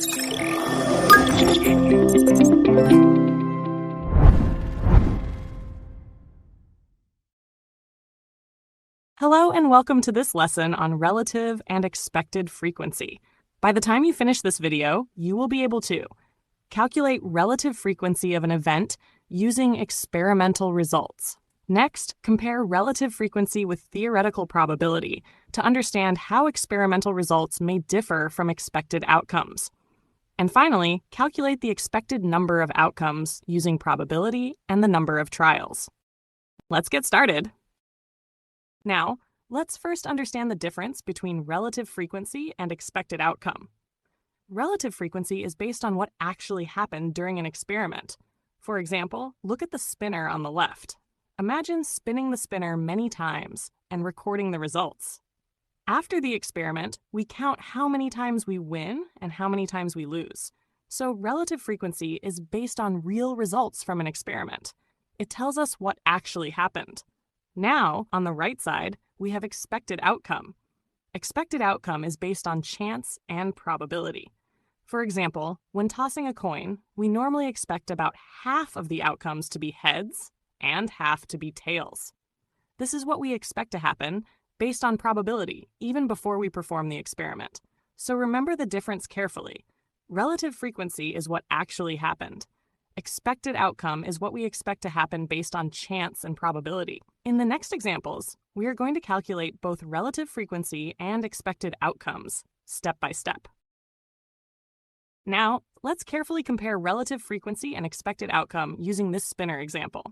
Hello and welcome to this lesson on relative and expected frequency. By the time you finish this video, you will be able to calculate relative frequency of an event using experimental results. Next, compare relative frequency with theoretical probability to understand how experimental results may differ from expected outcomes. And finally, calculate the expected number of outcomes using probability and the number of trials. Let's get started. Now, let's first understand the difference between relative frequency and expected outcome. Relative frequency is based on what actually happened during an experiment. For example, look at the spinner on the left. Imagine spinning the spinner many times and recording the results. After the experiment, we count how many times we win and how many times we lose. So relative frequency is based on real results from an experiment. It tells us what actually happened. Now, on the right side, we have expected outcome. Expected outcome is based on chance and probability. For example, when tossing a coin, we normally expect about half of the outcomes to be heads and half to be tails. This is what we expect to happen based on probability, even before we perform the experiment. So remember the difference carefully. Relative frequency is what actually happened. Expected outcome is what we expect to happen based on chance and probability. In the next examples, we are going to calculate both relative frequency and expected outcomes, step by step. Now, let's carefully compare relative frequency and expected outcome using this spinner example.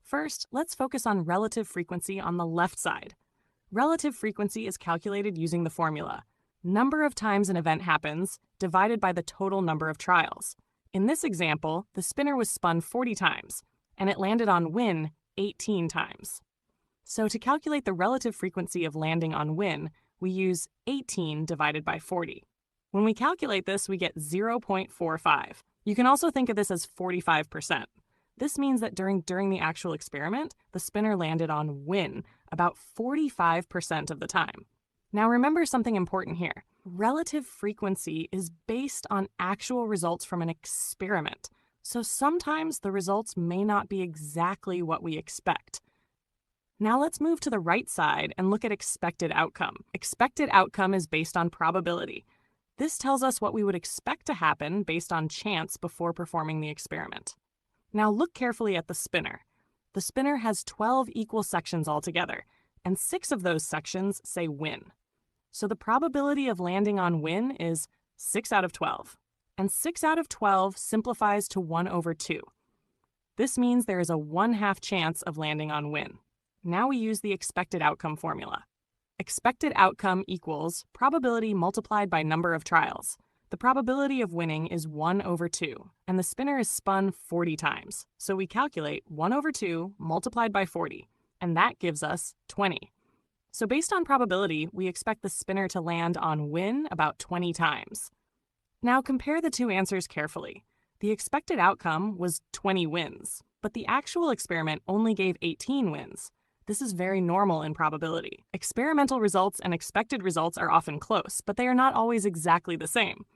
First, let's focus on relative frequency on the left side. Relative frequency is calculated using the formula: number of times an event happens divided by the total number of trials. In this example, the spinner was spun 40 times, and it landed on win 18 times. So to calculate the relative frequency of landing on win, we use 18 divided by 40. When we calculate this, we get 0.45. You can also think of this as 45%. This means that during the actual experiment, the spinner landed on win about 45% of the time. Now remember something important here. Relative frequency is based on actual results from an experiment, so sometimes the results may not be exactly what we expect. Now let's move to the right side and look at expected outcome. Expected outcome is based on probability. This tells us what we would expect to happen based on chance before performing the experiment. Now look carefully at the spinner. The spinner has 12 equal sections altogether, and 6 of those sections say win. So the probability of landing on win is 6 out of 12. And 6 out of 12 simplifies to 1 over 2. This means there is a 1/2 chance of landing on win. Now we use the expected outcome formula. Expected outcome equals probability multiplied by number of trials. The probability of winning is 1 over 2, and the spinner is spun 40 times. So we calculate 1 over 2 multiplied by 40, and that gives us 20. So based on probability, we expect the spinner to land on win about 20 times. Now compare the two answers carefully. The expected outcome was 20 wins, but the actual experiment only gave 18 wins. This is very normal in probability. Experimental results and expected results are often close, but they are not always exactly the same.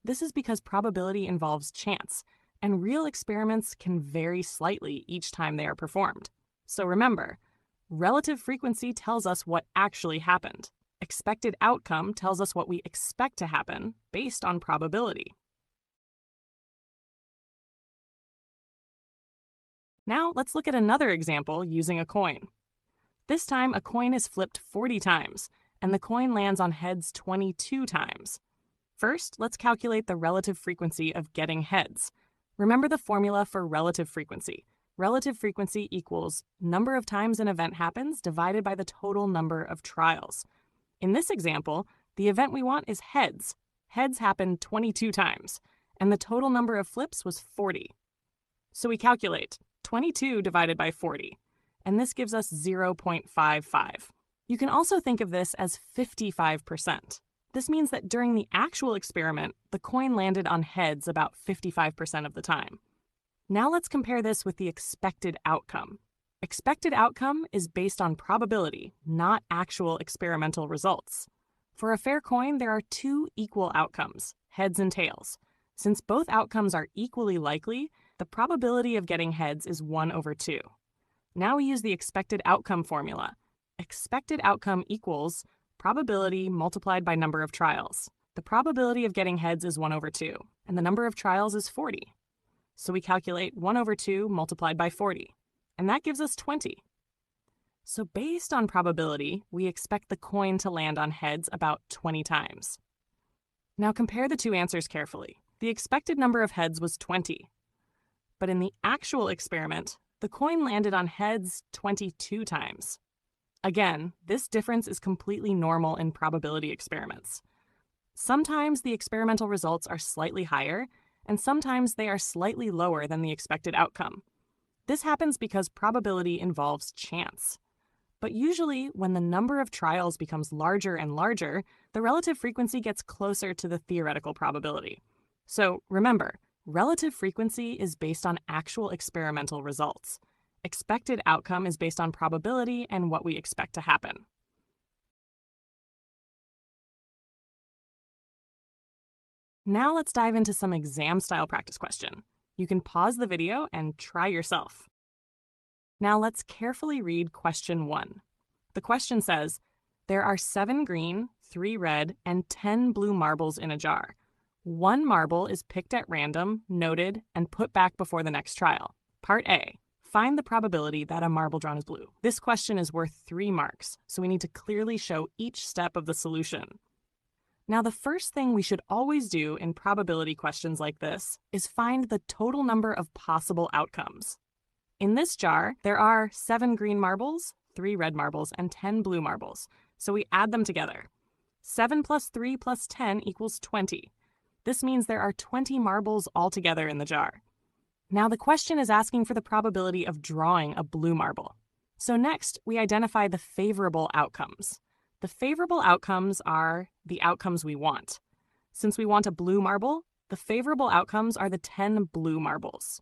This is because probability involves chance, and real experiments can vary slightly each time they are performed. So remember, relative frequency tells us what actually happened. Expected outcome tells us what we expect to happen based on probability. Now let's look at another example using a coin. This time a coin is flipped 40 times, and the coin lands on heads 22 times. First, let's calculate the relative frequency of getting heads. Remember the formula for relative frequency. Relative frequency equals number of times an event happens divided by the total number of trials. In this example, the event we want is heads. Heads happened 22 times, and the total number of flips was 40. So we calculate 22 divided by 40, and this gives us 0.55. You can also think of this as 55%. This means that during the actual experiment, the coin landed on heads about 55% of the time. Now let's compare this with the expected outcome. Expected outcome is based on probability, not actual experimental results. For a fair coin, there are two equal outcomes, heads and tails. Since both outcomes are equally likely, the probability of getting heads is 1 over 2. Now we use the expected outcome formula. Expected outcome equals probability multiplied by number of trials. The probability of getting heads is 1 over 2, and the number of trials is 40. So we calculate 1 over 2 multiplied by 40, and that gives us 20. So based on probability, we expect the coin to land on heads about 20 times. Now compare the two answers carefully. The expected number of heads was 20. But in the actual experiment, the coin landed on heads 22 times. Again, this difference is completely normal in probability experiments. Sometimes the experimental results are slightly higher, and sometimes they are slightly lower than the expected outcome. This happens because probability involves chance. But usually, when the number of trials becomes larger and larger, the relative frequency gets closer to the theoretical probability. So remember, relative frequency is based on actual experimental results. Expected outcome is based on probability and what we expect to happen. Now let's dive into some exam-style practice question. You can pause the video and try yourself. Now let's carefully read question 1. The question says, there are 7 green, 3 red, and 10 blue marbles in a jar. 1 marble is picked at random, noted, and put back before the next trial. Part A. Find the probability that a marble drawn is blue. This question is worth 3 marks, so we need to clearly show each step of the solution. Now, the first thing we should always do in probability questions like this is find the total number of possible outcomes. In this jar, there are 7 green marbles, 3 red marbles, and 10 blue marbles, so we add them together. 7 plus 3 plus 10 equals 20. This means there are 20 marbles altogether in the jar. Now the question is asking for the probability of drawing a blue marble. So next, we identify the favorable outcomes. The favorable outcomes are the outcomes we want. Since we want a blue marble, the favorable outcomes are the 10 blue marbles.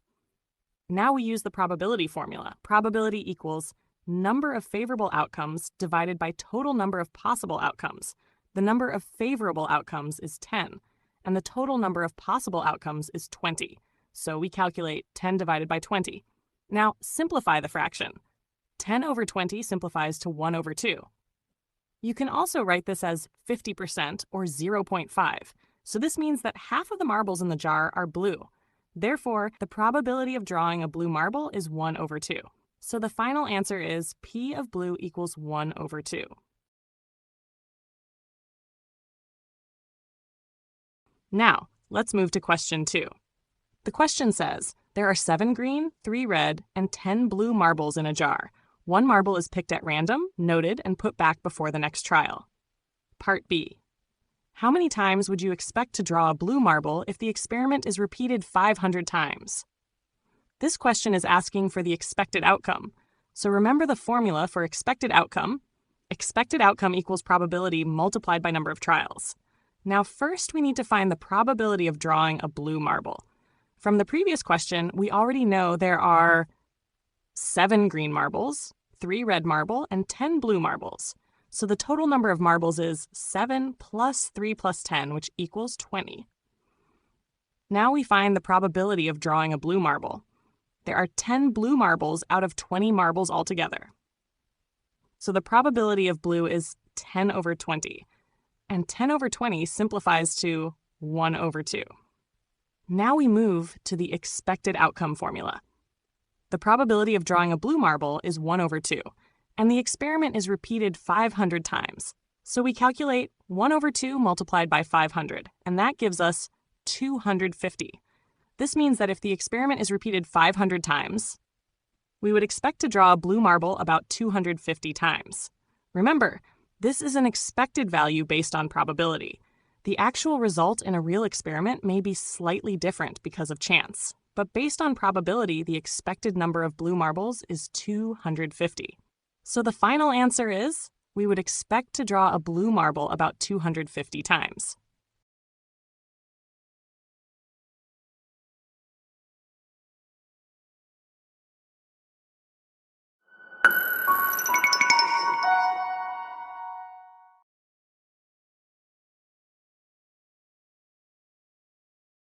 Now we use the probability formula. Probability equals number of favorable outcomes divided by total number of possible outcomes. The number of favorable outcomes is 10, and the total number of possible outcomes is 20. So we calculate 10 divided by 20. Now simplify the fraction. 10 over 20 simplifies to 1 over 2. You can also write this as 50% or 0.5. So this means that half of the marbles in the jar are blue. Therefore, the probability of drawing a blue marble is 1 over 2. So the final answer is P of blue equals 1 over 2. Now, let's move to question 2. The question says, there are 7 green, 3 red, and 10 blue marbles in a jar. 1 marble is picked at random, noted, and put back before the next trial. Part B. How many times would you expect to draw a blue marble if the experiment is repeated 500 times? This question is asking for the expected outcome. So remember the formula for expected outcome. Expected outcome equals probability multiplied by number of trials. Now first we need to find the probability of drawing a blue marble. From the previous question, we already know there are 7 green marbles, 3 red marble, and 10 blue marbles. So the total number of marbles is 7 plus 3 plus 10, which equals 20. Now we find the probability of drawing a blue marble. There are 10 blue marbles out of 20 marbles altogether. So the probability of blue is 10 over 20. And 10 over 20 simplifies to 1 over 2. Now we move to the expected outcome formula. The probability of drawing a blue marble is 1 over 2, and the experiment is repeated 500 times. So we calculate 1 over 2 multiplied by 500, and that gives us 250. This means that if the experiment is repeated 500 times, we would expect to draw a blue marble about 250 times. Remember, this is an expected value based on probability. The actual result in a real experiment may be slightly different because of chance, but based on probability, the expected number of blue marbles is 250. So the final answer is, we would expect to draw a blue marble about 250 times.